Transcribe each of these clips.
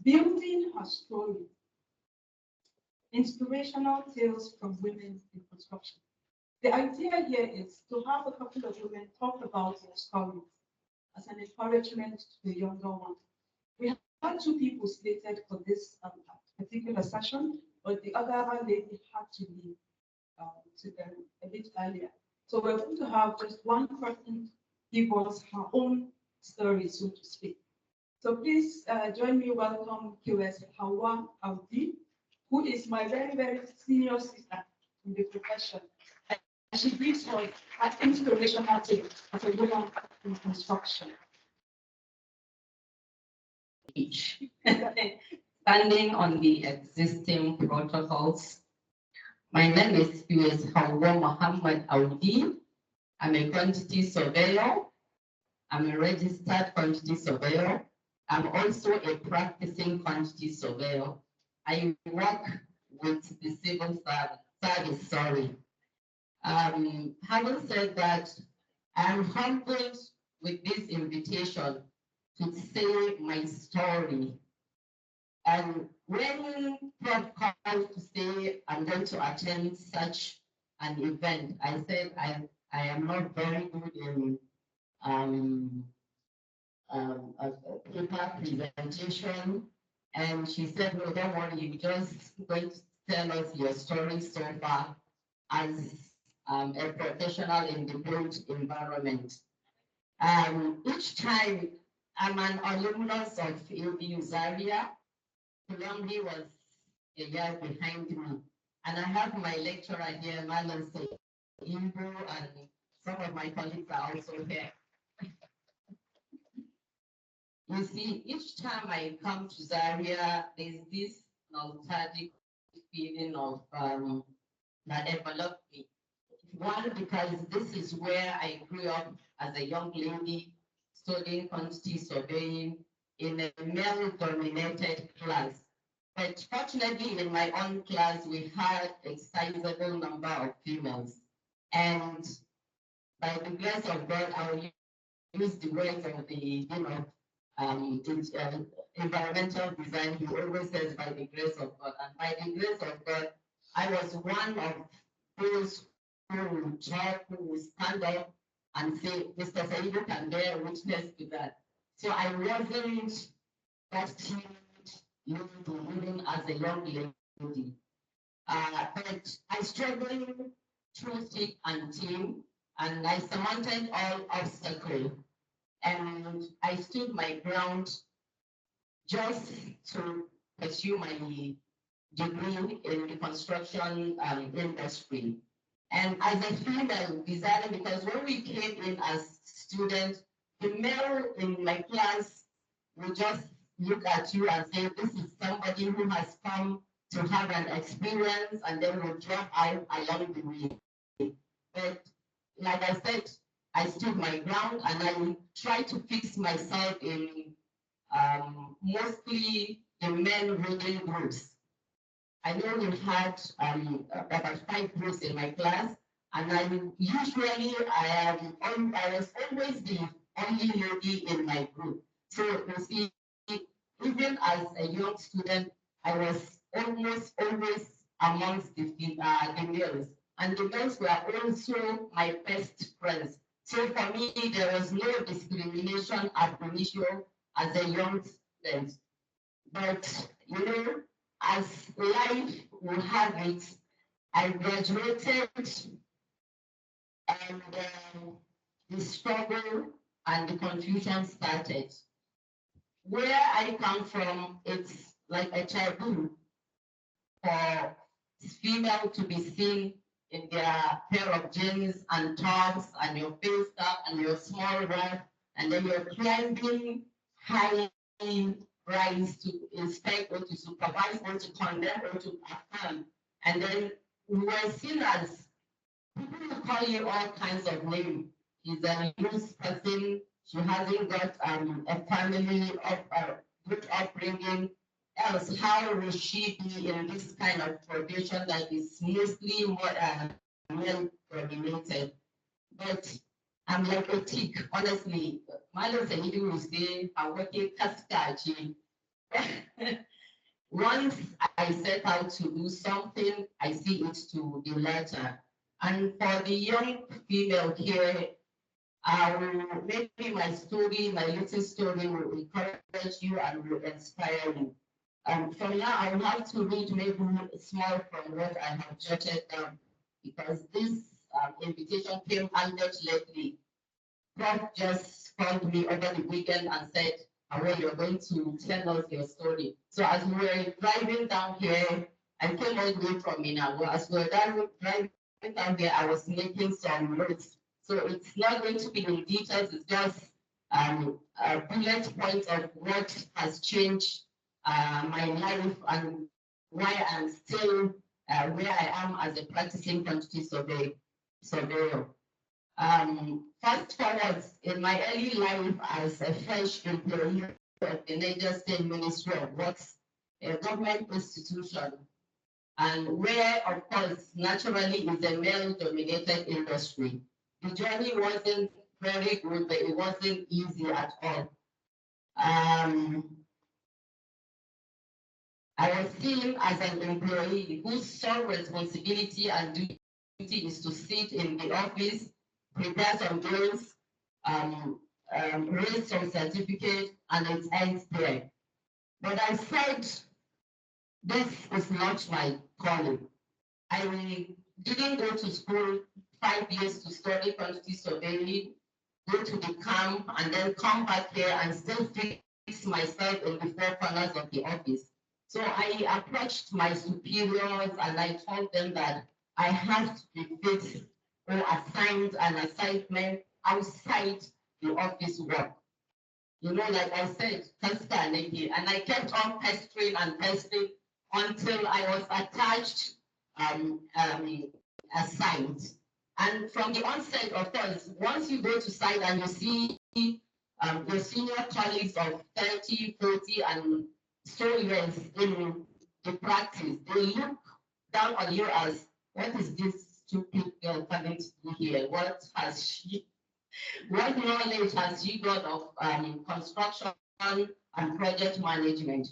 Building her story, inspirational tales from women in construction. The idea here is to have a couple of women talk about their stories as an encouragement to the younger one. We had two people slated for this particular session, but the other lady had to leave to them a bit earlier. So we're going to have just one person give us her own story, so to speak. So please join me welcome QS Hawwa Audi, who is my very, very senior sister in the profession. And she gives us an inspirational tale as a woman in construction. Standing on the existing protocols. My name is QS Hawwa Muhammad Audi. I'm a quantity surveyor. I'm a registered quantity surveyor. I'm also a practicing quantity surveyor. I work with the civil service, sorry. Having said that, I'm humbled with this invitation to say my story. And when Prof called to say I'm going to attend such an event, I said I am not very good in paper presentation. And she said, no, don't worry, you're just going to tell us your story so far as a professional in the built environment. Each time I'm an alumnus of ABU Zaria. Columbia was a year behind me. And I have my lecturer here, Malan Ibu, and some of my colleagues are also here. You see, each time I come to Zaria, there's this nostalgic feeling of that enveloped me. One, because this is where I grew up as a young lady studying quantity surveying in a male-dominated class. But fortunately, in my own class, we had a sizable number of females. And by the grace of God, I will use the words of the, environmental design. He always says, by the grace of God. And by the grace of God, I was one of those who would talk, who would stand up and say, Mr. Saidu can bear witness to that. So I wasn't that timid living as a young lady. But I struggled through thick and thin, and I surmounted all obstacles. And I stood my ground just to pursue my degree in the construction industry. And as a female designer, because when we came in as students, the male in my class will just look at you and say, this is somebody who has come to have an experience, and then will drop out along the way. But like I said, I stood my ground and I tried to fix myself in mostly the men reading groups. I know we had about 5 groups in my class, and I was always the only lady in my group. So you see, even as a young student, I was almost always amongst the males, and the males were also my best friends. So for me, there was no discrimination at initial as a young student. But as life will have it, I graduated, and the struggle and the confusion started. Where I come from, it's like a taboo for female to be seen in their pair of jeans and tops and your face cap and your small wrap, and then you're climbing high rise to inspect or to supervise or to condemn or to affirm. And then we were seen as people who call you all kinds of names. He's a loose person, she hasn't got a family of good upbringing. Else, how will she be in this kind of profession that is mostly more male dominated? But I'm like a tick, honestly. Malo Saidu will say, I work in Kaskachi. once I set out to do something, I see it to the letter. And for the young female here, maybe my story, my little story will encourage you and will inspire you. From now, I will have to read maybe small from what I have jotted down, because this invitation came handed lately. Prof just called me over the weekend and said, "Hawwa, you're going to tell us your story." So as we were driving down here, I came all the way from Minna. As we were driving down here, I was making some notes. So it's not going to be in details, it's just a bullet point of what has changed my life and why I'm still where I am as a practicing quantity surveyor. Fast forward, in my early life as a fresh employee of the Niger State Ministry of Works, a government institution, and where, of course, naturally is a male-dominated industry. The journey wasn't very good, but it wasn't easy at all. I was seen as an employee whose sole responsibility and duty is to sit in the office, prepare some bills, raise some certificate, and it ends there. But I said, this is not my calling. I didn't go to school 5 years to study quantity surveying, go to the camp, and then come back here and still fix myself in the four corners of the office. So I approached my superiors and I told them that I have to be fixed or assigned an assignment outside the office work. You know, like I said, and I kept on pestering and pestering until I was attached, assigned. And from the onset, of course, once you go to site and you see your senior colleagues of 30, 40, and so years in the practice, they look down on you as, what is this stupid girl coming to do here? What knowledge has she got of construction and project management?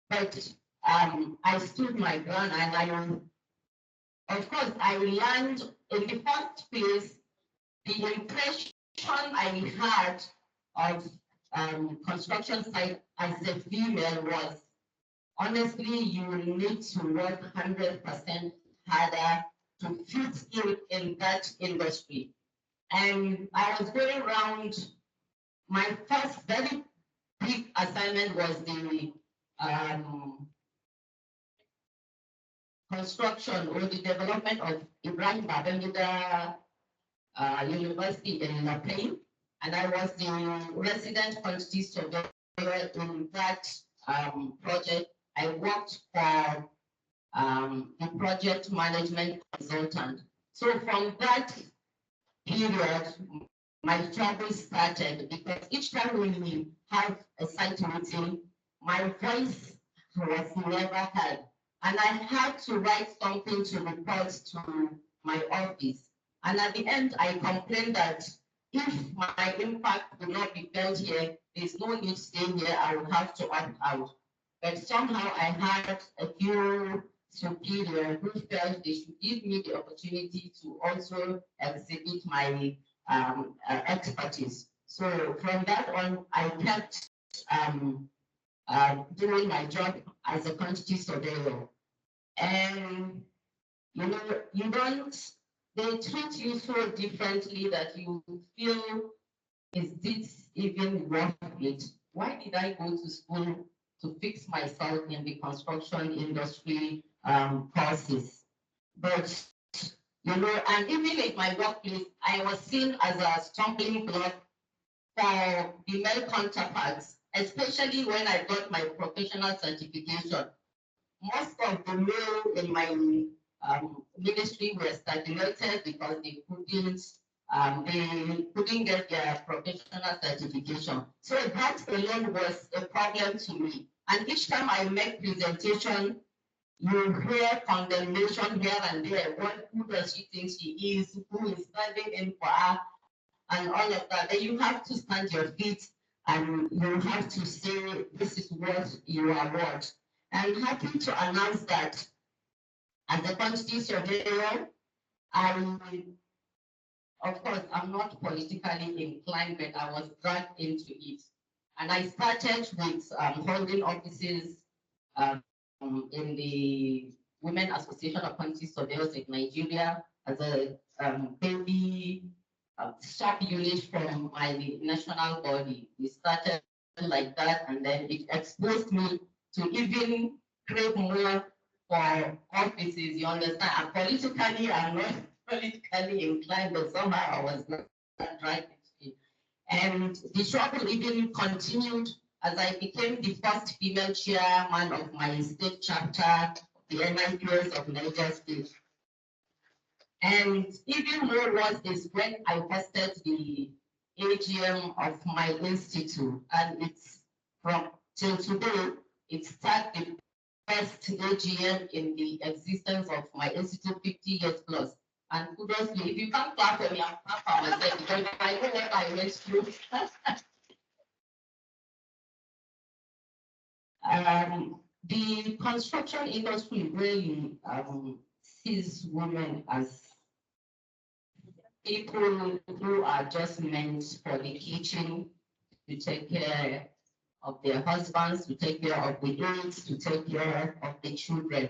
But I stood my ground, and of course, I learned in the first place, the impression I had of construction site as a female was, honestly, you need to work 100% harder to fit in that industry. And I was going around, my first very big assignment was the construction or the development of Ibrahim Babangida University in La Plaine. And I was the resident quantity surveyor in that project. I worked for the project management consultant. So from that period, my trouble started, because each time we have a site meeting, my voice was never heard. And I had to write something to report to my office. And at the end, I complained that if my impact will not be felt here, there's no need staying here, I will have to opt out. But somehow I had a few superiors who felt they should give me the opportunity to also exhibit my expertise. So from that on, I kept doing my job as a quantity surveyor. And you know, they treat you so differently that you feel, is this even worth it? Why did I go to school to fix myself in the construction industry courses? But you know, and even in my workplace, I was seen as a stumbling block for the male counterparts, especially when I got my professional certification. Most of the male in my ministry were stagnated because they couldn't get their professional certification. So that alone was a problem to me. And each time I make presentation, you hear condemnation here and there. Who does she think she is? Who is standing in for her? And all of that. Then you have to stand your feet and you have to say, this is what what you are worth. I'm happy to announce that as a quantity surveyor, of course, I'm not politically inclined, but I was dragged into it. And I started with holding offices in the Women Association of Quantity Surveyors in Nigeria as a baby sub-unit from my national body. We started like that, and then it exposed me to even crave more for offices. You understand? And politically, I'm not politically inclined, but somehow I was not right. And the struggle even continued as I became the first female chairman of my state chapter, the FNIQS of Niger State. And even more was is when I hosted the AGM of my institute, and it's from till today, it's the first AGM in the existence of my institute 50 years plus. And kudos to you. If you can't clap for me, I'm clap for myself because I know what I went through. The construction industry really sees women as people who are just meant for the kitchen, to take care of their husbands, to take care of the aides, to take care of the children.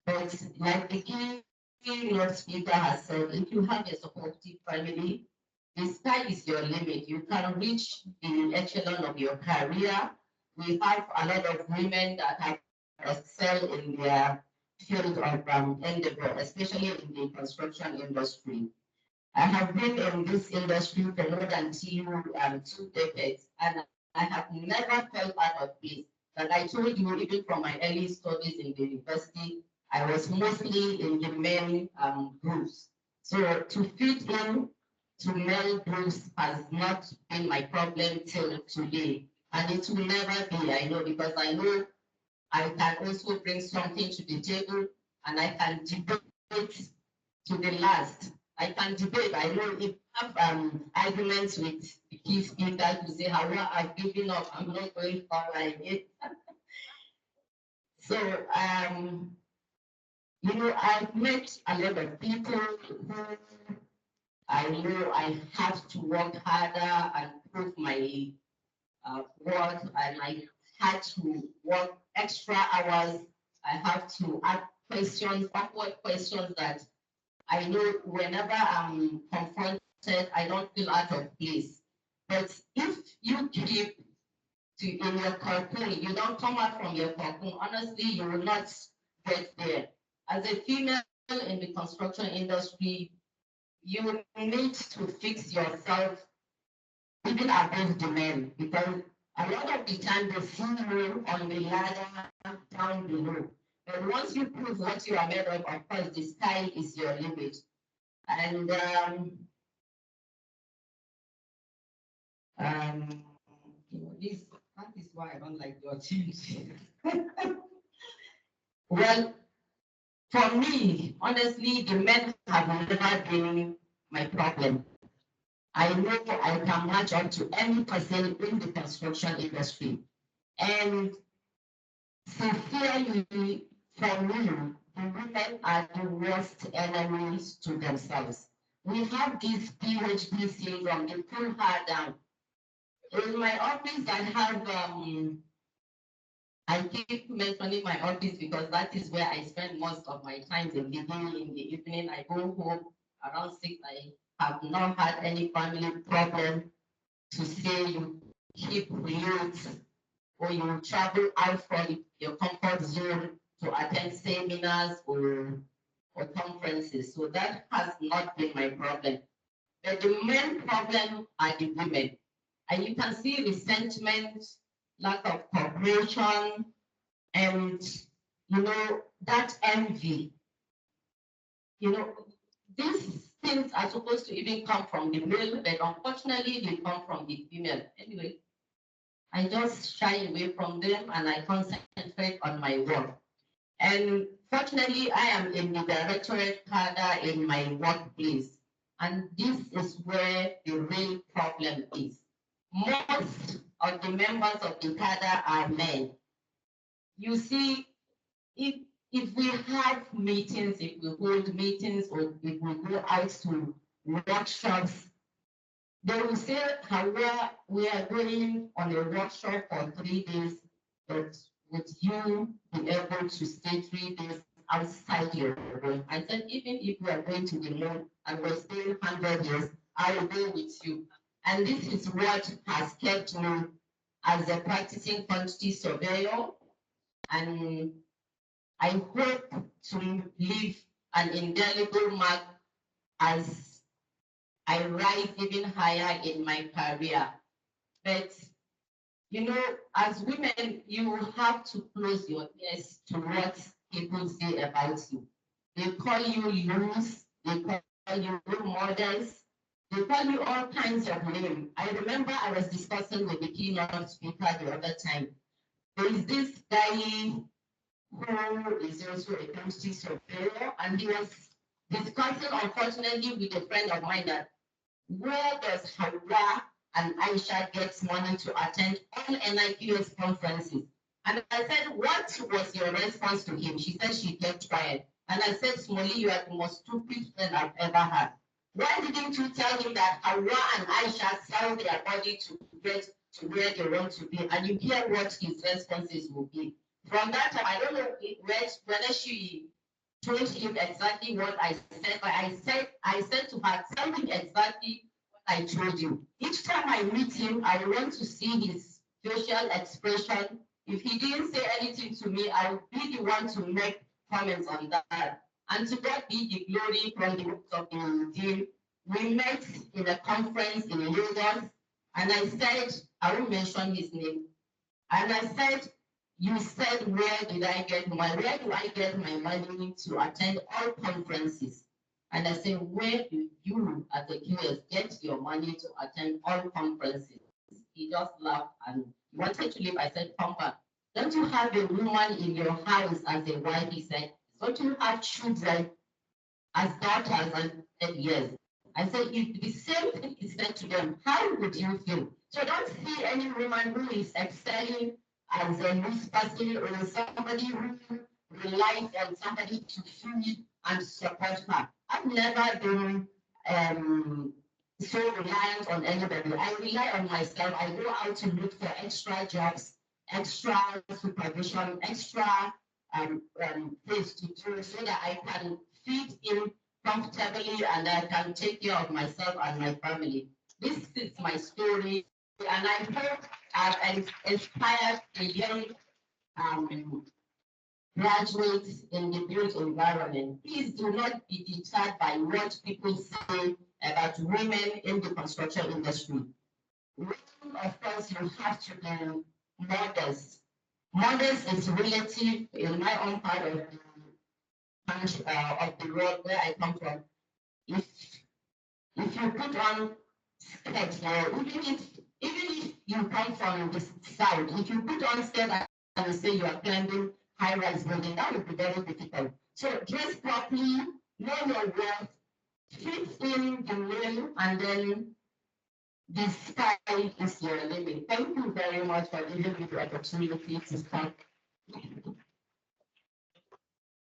But like the keynote speaker has said, if you have a supportive family, the sky is your limit. You can reach the echelon of your career. We have a lot of women that have excelled in their field of endeavor, especially in the construction industry. I have been in this industry for more than 2 decades, and I have never felt out of place. Like I told you, even from my early studies in the university, I was mostly in the male groups. So to fit in to male groups has not been my problem till today. And it will never be, I know, because I know I can also bring something to the table, and I can debate to the last. I can debate. I know if I have arguments with the key speaker to say, Hawwa, I've given up, I'm not going forward again. So, you know, I've met a lot of people who I know I have to work harder and prove my worth, and I had to work extra hours. I have to ask questions, awkward questions that I know whenever I'm confronted, I don't feel out of place. But if you keep in your cocoon, you don't come out from your cocoon, honestly, you will not get there. As a female in the construction industry, you need to fix yourself even above the men, because a lot of the time they see you on the ladder down below. But once you prove what you are made of course, the sky is your limit. And you know, that is why I don't like your change. Well, for me, honestly, the men have never been my problem. I know I can match up to any person in the construction industry. And sincerely, for me, the women are the worst enemies to themselves. We have this PhD syndrome, they pull her down. In my office, I keep mentioning my office because that is where I spend most of my time in the day, in the evening. I go home around 6. I have not had any family problem to say you keep mute or you travel out from your comfort zone to attend seminars or conferences. So that has not been my problem. But the main problem are the women. And you can see resentment, lack of cooperation, and, you know, that envy. You know, these things are supposed to even come from the male, but unfortunately they come from the female. Anyway, I just shy away from them and I concentrate on my work. And fortunately, I am in the directorate cadre in my workplace. And this is where the real problem is. most of the members of the cadre are men. You see, if we have meetings, if we hold meetings, or if we go out to workshops, they will say, Hawwa, we are going on a workshop for 3 days, but would you be able to stay 3 days outside your room? I said, even if we are going to the moon and we're staying 100 years, I will go with you. And this is what has kept me as a practicing quantity surveyor. And I hope to leave an indelible mark as I rise even higher in my career. But, you know, as women, you have to close your ears to what people say about you. They call you loose, they call you role models, they call you all kinds of names. I remember I was discussing with the keynote speaker the other time. There is this guy who is also a quantity surveyor, and he was discussing, unfortunately, with a friend of mine that where does Hawwa and Aisha get money to attend all NIQS conferences? And I said, what was your response to him? She said she kept quiet. And I said, Smolly, you are the most stupid friend I've ever had. Why didn't you tell him that Hawwa and Aisha sell their body to get to where they want to be? And you hear what his responses will be. From that time, I don't know whether she told him exactly what I said, but I said to her, tell him exactly what I told you. Each time I meet him, I want to see his facial expression. If he didn't say anything to me, I would be the one to make comments on that. And to God be the glory from the books of the team. We met in a conference in Lagos, and I said, I won't mention his name, and I said, you said, where did I get money? Where do I get my money to attend all conferences? And I said, where do you, as a QS, get your money to attend all conferences? He just laughed and wanted to leave. I said, come back. Don't you have a woman in your house as a wife? He said, don't you have children as daughters? And said, yes. I said, if the same thing is said to them, how would you feel? So don't see any woman who is excelling as a loose person or somebody who relies on somebody to feed and support her. I've never been so reliant on anybody. I rely on myself. I go out to look for extra jobs, extra supervision, extra things to do so that I can fit in comfortably and I can take care of myself and my family. This is my story, and I hope I've inspired the young graduates in the built environment. Please do not be deterred by what people say about women in the construction industry. Women, of course, you have to be modest. Modest is relative in my own part of the world where I come from. If you put on skirt, even if you come from the south, if you put on skirt and say you are climbing high-rise building, that would be very difficult. So dress properly, know your worth, fit in the room, and then the sky is your limit. Thank you very much for giving me the opportunity to speak.